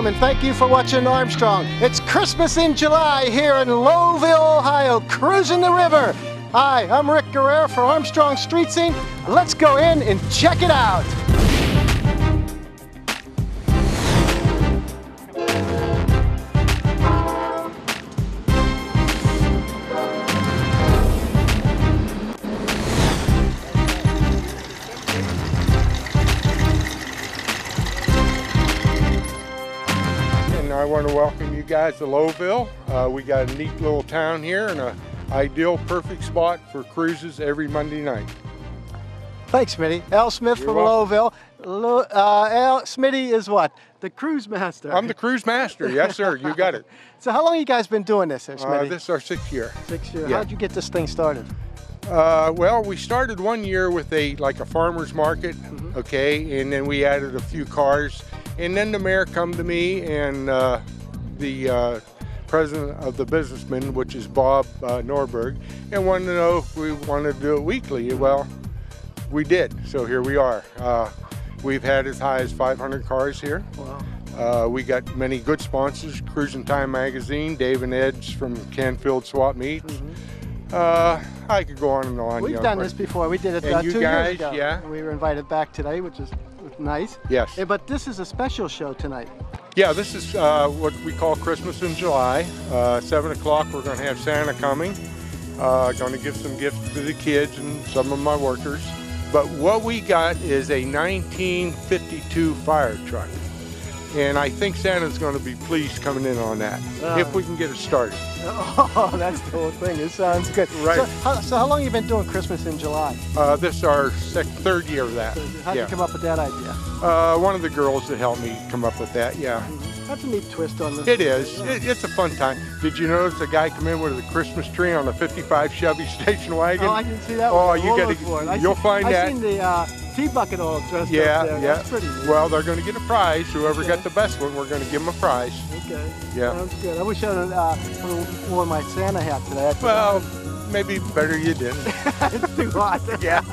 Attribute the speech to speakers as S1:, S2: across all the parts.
S1: welcome and thank you for watching Armstrong. It's Christmas in July here in Lowellville, Ohio, cruising the river. Hi, I'm Rick Guerrero for Armstrong Street Scene. Let's go in and check it out.
S2: I want to welcome you guys to Lowellville. We got a neat little town here and an ideal, perfect spot for cruises every Monday night.
S1: Thanks, Smitty. Al Smith from Lowellville. Al Smitty is what? The cruise master.
S2: I'm the cruise master. Yes, sir. You got it.
S1: So how long you guys been doing this, Smitty?
S2: This is our 6th year.
S1: 6 years.
S2: Yeah.
S1: How'd you get this thing started?
S2: Well, we started one year with a farmer's market, okay, and then we added a few cars. And then the mayor come to me and the president of the Businessman, which is Bob Norberg, and wanted to know if we wanted to do it weekly. Well, we did, so here we are. We've had as high as 500 cars here. Wow. We got many good sponsors, Crusin Time Magazine, Dave and Ed's from Canfield Swap Meets. I could go on and on.
S1: We've done this before. We did it 2 years ago.
S2: Yeah.
S1: We were invited back today, which is nice.
S2: Yes.
S1: But this is a special show tonight.
S2: Yeah, this is what we call Christmas in July. 7 o'clock, we're going to have Santa coming. Going to give some gifts to the kids and some of my workers. But what we got is a 1952 fire truck. And I think Santa's going to be pleased coming in on that, if we can get it started.
S1: Oh, that's the whole thing. It sounds good.
S2: Right.
S1: So how long have you been doing Christmas in July?
S2: This is our 3rd year of that.
S1: How did you come up with that idea?
S2: One of the girls that helped me come up with that, yeah.
S1: That's a neat twist on this.
S2: It is. It's a fun time. Did you notice a guy come in with a Christmas tree on a 55 Chevy station wagon?
S1: Oh, I didn't see that
S2: one.
S1: Oh,
S2: you got to. You'll find that.
S1: I've seen the tea bucket all dressed up
S2: Yeah,
S1: there.
S2: yeah.
S1: That's pretty neat.
S2: Well, they're going to get a prize. Whoever got the best one, we're going to give them a prize.
S1: Okay.
S2: Yeah.
S1: Sounds good. I wish I had worn my Santa hat today.
S2: Well, maybe better you didn't.
S1: It's too hot.
S2: Yeah.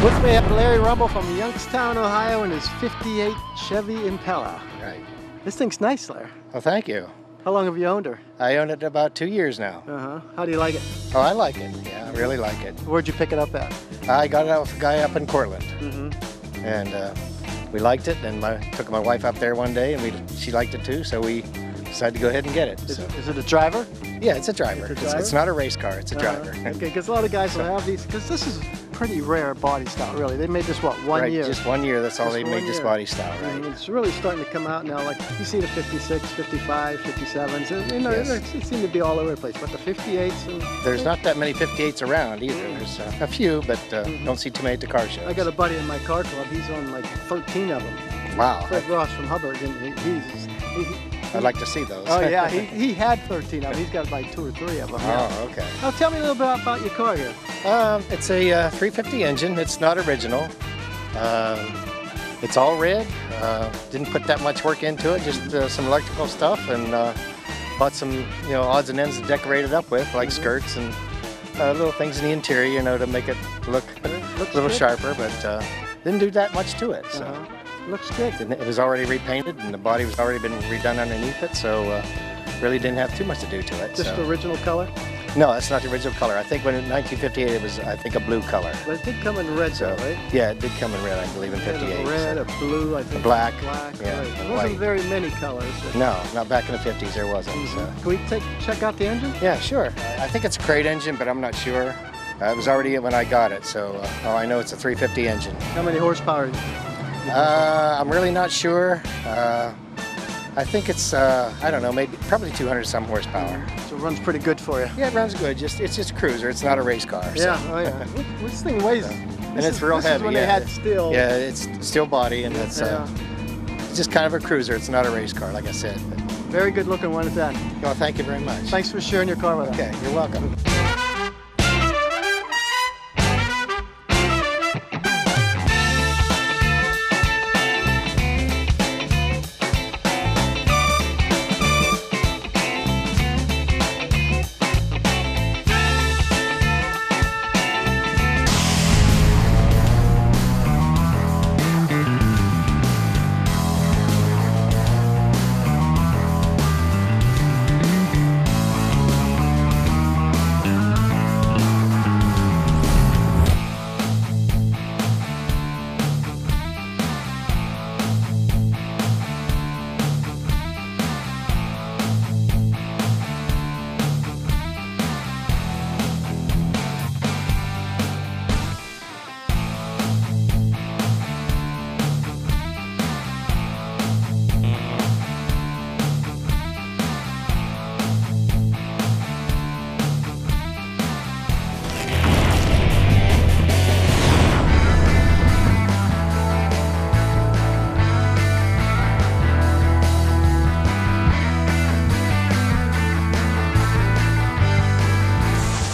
S1: With me, I have Larry Rumble from Youngstown, Ohio, and his '58 Chevy Impala.
S3: Right.
S1: This thing's nice, Larry.
S3: Well, thank you.
S1: How long have you owned her?
S3: I owned it about 2 years now.
S1: How do you like it?
S3: Oh, I like it. Yeah, I really like it.
S1: Where'd you pick it up at?
S3: I got it off a guy up in Cortland. And we liked it, and I took my wife up there one day, and she liked it too, so we decided to go ahead and get it.
S1: Is it a driver?
S3: Yeah, it's a driver.
S1: It's a driver?
S3: It's not a race car, it's a driver.
S1: Okay, because a lot of guys will have these, because this is pretty rare body style, really. They made this, what, one
S3: right,
S1: year?
S3: Just 1 year, that's all
S1: Just
S3: they
S1: 1
S3: made this
S1: year.
S3: body style, right?
S1: And it's really starting to come out now, like you see the 56, 55, 57s, and you know,
S3: Yes.
S1: they seem to be all over the place, but the 58s... And,
S3: There's not that many 58s around either. There's a few, but don't see too many at the car shows.
S1: I got a buddy in my car club, he's on like 13 of them.
S3: Wow.
S1: Fred Ross from Hubbard, and
S3: I'd like to see those.
S1: Oh yeah, he had 13 of them. He's got like 2 or 3 of them.
S3: Oh, okay.
S1: Now tell me a little bit about your car here.
S3: It's a 350 engine. It's not original. It's all red. Didn't put that much work into it, just some electrical stuff, and bought some, odds and ends to decorate it up with, like skirts and little things in the interior, to make it look a little sharper, but didn't do that much to it. So.
S1: Looks good.
S3: And it was already repainted, and the body was already been redone underneath it, so really didn't have too much to do to it.
S1: Just the original color?
S3: No, that's not the original color. I think when in 1958 it was, I think, a blue color.
S1: But it did come in red, though, right?
S3: Yeah, it did come in red, I believe, in 58.
S1: Red, a blue, I think.
S3: Black.
S1: Yeah, right. There wasn't very many colors.
S3: No, not back in the 50s, there wasn't. So.
S1: Can we check out the engine?
S3: Yeah, sure. I think it's a crate engine, but I'm not sure. It was already when I got it, so all I know it's a 350 engine.
S1: How many horsepower?
S3: I'm really not sure. I think it's, I don't know, probably 200 some horsepower.
S1: So it runs pretty good for you.
S3: Yeah, it runs good. It's just a cruiser. It's not a race car.
S1: Yeah,
S3: so.
S1: oh yeah. This thing weighs.
S3: And it's real heavy.
S1: This is when they had steel.
S3: Yeah, it's steel body, and it's just kind of a cruiser. It's not a race car, like I said. But,
S1: very good looking one at that.
S3: well, thank you very much.
S1: Thanks for sharing your car with us.
S3: Okay, you're welcome.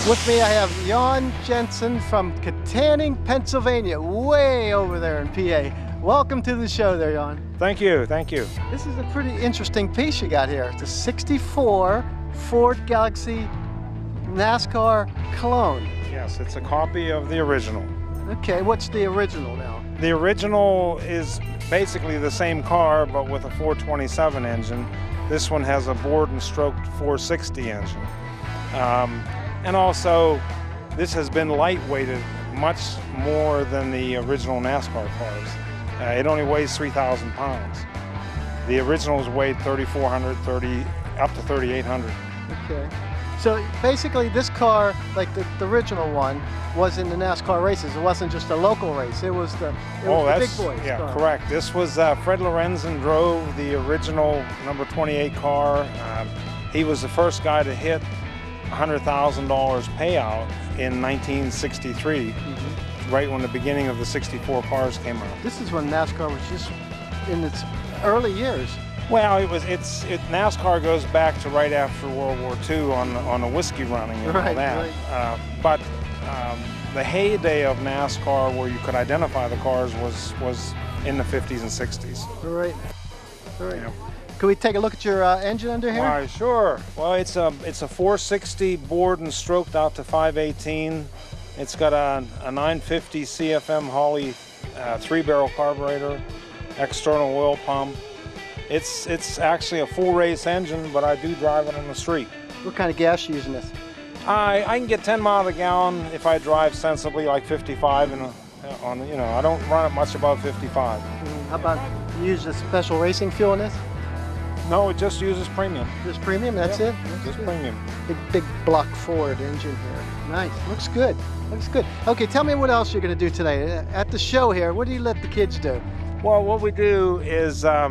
S1: With me, I have Jan Jensen from Katanning, Pennsylvania, way over there in PA. Welcome to the show there, Jan.
S4: Thank you, thank you.
S1: This is a pretty interesting piece you got here. It's a 64 Ford Galaxy NASCAR clone.
S4: Yes, it's a copy of the original.
S1: Okay, what's the original now?
S4: The original is basically the same car, but with a 427 engine. This one has a Boardman stroked 460 engine. And also, this has been lightweighted much more than the original NASCAR cars. It only weighs 3,000 pounds. The originals weighed 3,400, up to 3,800.
S1: Okay. So basically this car, like the original one, was in the NASCAR races. It wasn't just a local race. It was the big boys.
S4: Yeah,
S1: car.
S4: correct. This was Fred Lorenzen drove the original number 28 car. He was the first guy to hit $100,000 payout in 1963, right when the beginning of the 64 cars came out.
S1: This is when NASCAR was just in its early years.
S4: Well, NASCAR goes back to right after World War II on the whiskey running and all that.
S1: Right.
S4: But the heyday of NASCAR, where you could identify the cars, was in the 50s and 60s.
S1: Right. Right.
S4: Yeah.
S1: Can we take a look at your engine under here?
S4: Why, sure. Well, it's a 460 Boardman stroked out to 518. It's got a 950 CFM Holley 3-barrel carburetor, external oil pump. It's actually a full race engine, but I do drive it on the street.
S1: What kind of gas are you using this?
S4: I can get 10 miles a gallon if I drive sensibly, like 55, I don't run it much above 55.
S1: How about you use a special racing fuel in this?
S4: No, it just uses premium.
S1: Just premium, that's it?
S4: Just premium.
S1: Big block Ford engine here. Nice, looks good, looks good. Okay, tell me what else you're gonna do today. At the show here, what do you let the kids do?
S4: Well, what we do is a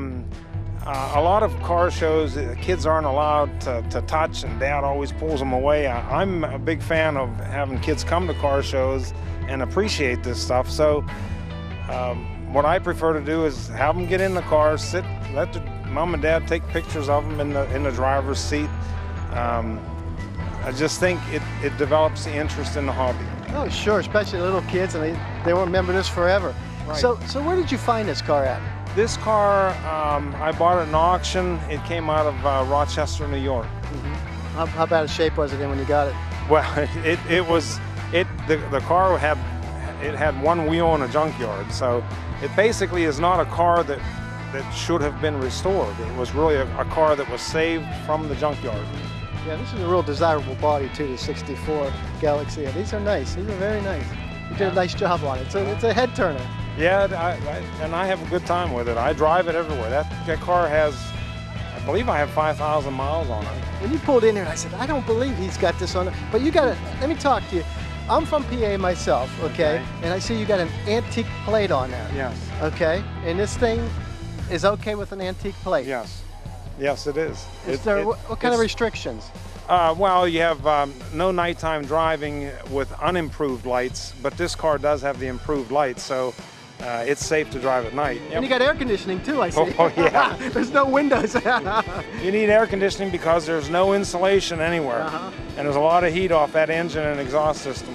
S4: lot of car shows, kids aren't allowed to touch, and Dad always pulls them away. I'm a big fan of having kids come to car shows and appreciate this stuff. So what I prefer to do is have them get in the car, sit, let the Mom and Dad take pictures of them in the driver's seat. I just think it develops the interest in the hobby.
S1: Oh, sure, especially little kids, and they won't remember this forever. So where did you find this car at?
S4: This car, I bought it at an auction. It came out of Rochester, New York.
S1: How bad a shape was it in when you got it?
S4: Well, the car had one wheel in a junkyard, so it basically is not a car that should have been restored. It was really a car that was saved from the junkyard.
S1: Yeah, this is a real desirable body too, the 64 Galaxy. These are nice. These are very nice. You did a nice job on it. So it's a head turner.
S4: Yeah, and I have a good time with it. I drive it everywhere. That car has, I believe I have 5,000 miles on it.
S1: When you pulled in there, I said, I don't believe he's got this on it. But you got it. Let me talk to you. I'm from PA myself, okay? And I see you got an antique plate on there.
S4: Yes.
S1: Okay? And this thing is okay with an antique plate?
S4: Yes. Yes, it is.
S1: What kind of restrictions?
S4: Well, you have no nighttime driving with unimproved lights, but this car does have the improved lights, so it's safe to drive at night.
S1: And you got air conditioning too, I see.
S4: Oh, yeah.
S1: There's no windows.
S4: You need air conditioning because there's no insulation anywhere, and there's a lot of heat off that engine and exhaust system.